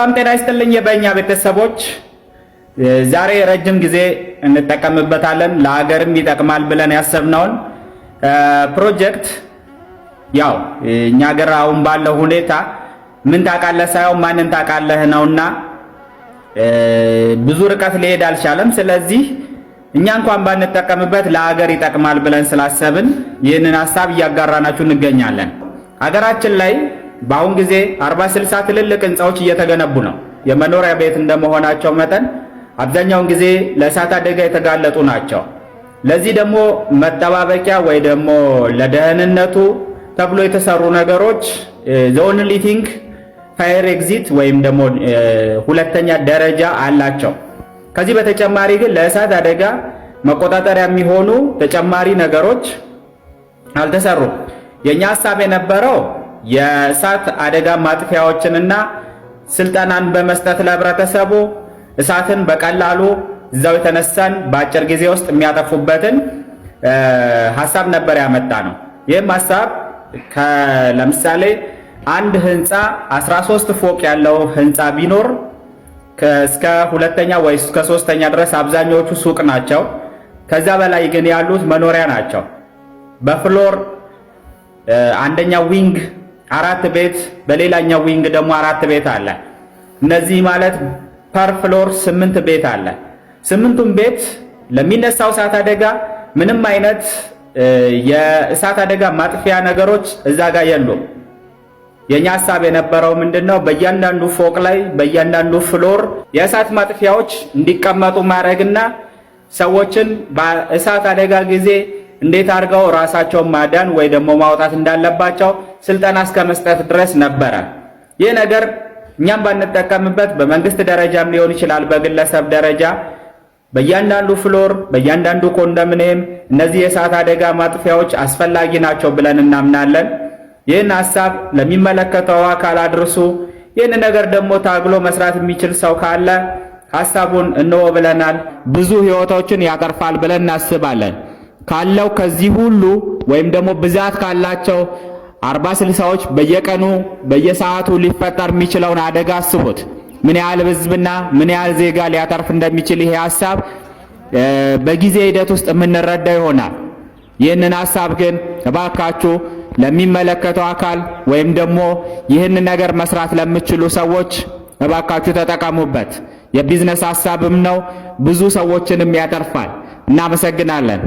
ሰላም ጤና ይስጥልኝ የበእኛ ቤተሰቦች፣ ዛሬ ረጅም ጊዜ እንጠቀምበታለን ለሀገርም ይጠቅማል ብለን ያሰብነውን ፕሮጀክት ያው እኛ ሀገር አሁን ባለው ሁኔታ ምን ታውቃለህ ሳይሆን ማንን ታውቃለህ ነውና ብዙ ርቀት ሊሄድ አልቻለም። ስለዚህ እኛ እንኳን ባንጠቀምበት ለሀገር ይጠቅማል ብለን ስላሰብን ይህንን ሐሳብ እያጋራናችሁ እንገኛለን። ሀገራችን ላይ በአሁን ጊዜ 40-60 ትልልቅ ህንጻዎች እየተገነቡ ነው። የመኖሪያ ቤት እንደመሆናቸው መጠን አብዛኛውን ጊዜ ለእሳት አደጋ የተጋለጡ ናቸው። ለዚህ ደግሞ መጠባበቂያ ወይ ደግሞ ለደህንነቱ ተብሎ የተሰሩ ነገሮች the only thing fire exit ወይም ደግሞ ሁለተኛ ደረጃ አላቸው። ከዚህ በተጨማሪ ግን ለእሳት አደጋ መቆጣጠሪያ የሚሆኑ ተጨማሪ ነገሮች አልተሰሩም። የኛ ሐሳብ የነበረው የእሳት አደጋ ማጥፊያዎችንና ስልጠናን በመስጠት ለህብረተሰቡ እሳትን በቀላሉ እዛው የተነሳን በአጭር ጊዜ ውስጥ የሚያጠፉበትን ሐሳብ ነበር ያመጣ ነው። ይህም ሐሳብ ለምሳሌ አንድ ህንፃ 13 ፎቅ ያለው ህንፃ ቢኖር እስከ ሁለተኛ ወይ እስከ ሶስተኛ ድረስ አብዛኞቹ ሱቅ ናቸው። ከዛ በላይ ግን ያሉት መኖሪያ ናቸው። በፍሎር አንደኛው ዊንግ 4 ቤት በሌላኛው ዊንግ ደግሞ 4 ቤት አለ። እነዚህ ማለት ፐር ፍሎር 8 ቤት አለ። 8ቱም ቤት ለሚነሳው እሳት አደጋ ምንም አይነት የእሳት አደጋ ማጥፊያ ነገሮች እዛ ጋር የሉም። የኛ ሐሳብ የነበረው ምንድነው በእያንዳንዱ ፎቅ ላይ በእያንዳንዱ ፍሎር የእሳት ማጥፊያዎች እንዲቀመጡ ማድረግና ሰዎችን በእሳት አደጋ ጊዜ እንዴት አድርገው ራሳቸውን ማዳን ወይ ደግሞ ማውጣት እንዳለባቸው ስልጠና እስከ መስጠት ድረስ ነበረ። ይህ ነገር እኛም ባንጠቀምበት በመንግስት ደረጃም ሊሆን ይችላል፣ በግለሰብ ደረጃ በእያንዳንዱ ፍሎር በእያንዳንዱ ኮንዶሚኒየም እነዚህ የእሳት አደጋ ማጥፊያዎች አስፈላጊ ናቸው ብለን እናምናለን። ይህን ሐሳብ ለሚመለከተው አካል አድርሱ። ይህን ነገር ደግሞ ታግሎ መስራት የሚችል ሰው ካለ ሐሳቡን እንሆ ብለናል። ብዙ ህይወቶችን ያቀርፋል ብለን እናስባለን። ካለው ከዚህ ሁሉ ወይም ደግሞ ብዛት ካላቸው 40-60ዎች በየቀኑ በየሰዓቱ ሊፈጠር የሚችለውን አደጋ አስቡት። ምን ያህል ህዝብና ምን ያህል ዜጋ ሊያተርፍ እንደሚችል ይሄ ሐሳብ በጊዜ ሂደት ውስጥ የምንረዳ ይሆናል። ይህንን ሐሳብ ግን እባካችሁ ለሚመለከተው አካል ወይም ደግሞ ይህን ነገር መስራት ለምትችሉ ሰዎች እባካችሁ ተጠቀሙበት። የቢዝነስ ሐሳብም ነው፣ ብዙ ሰዎችንም ያተርፋል። እናመሰግናለን።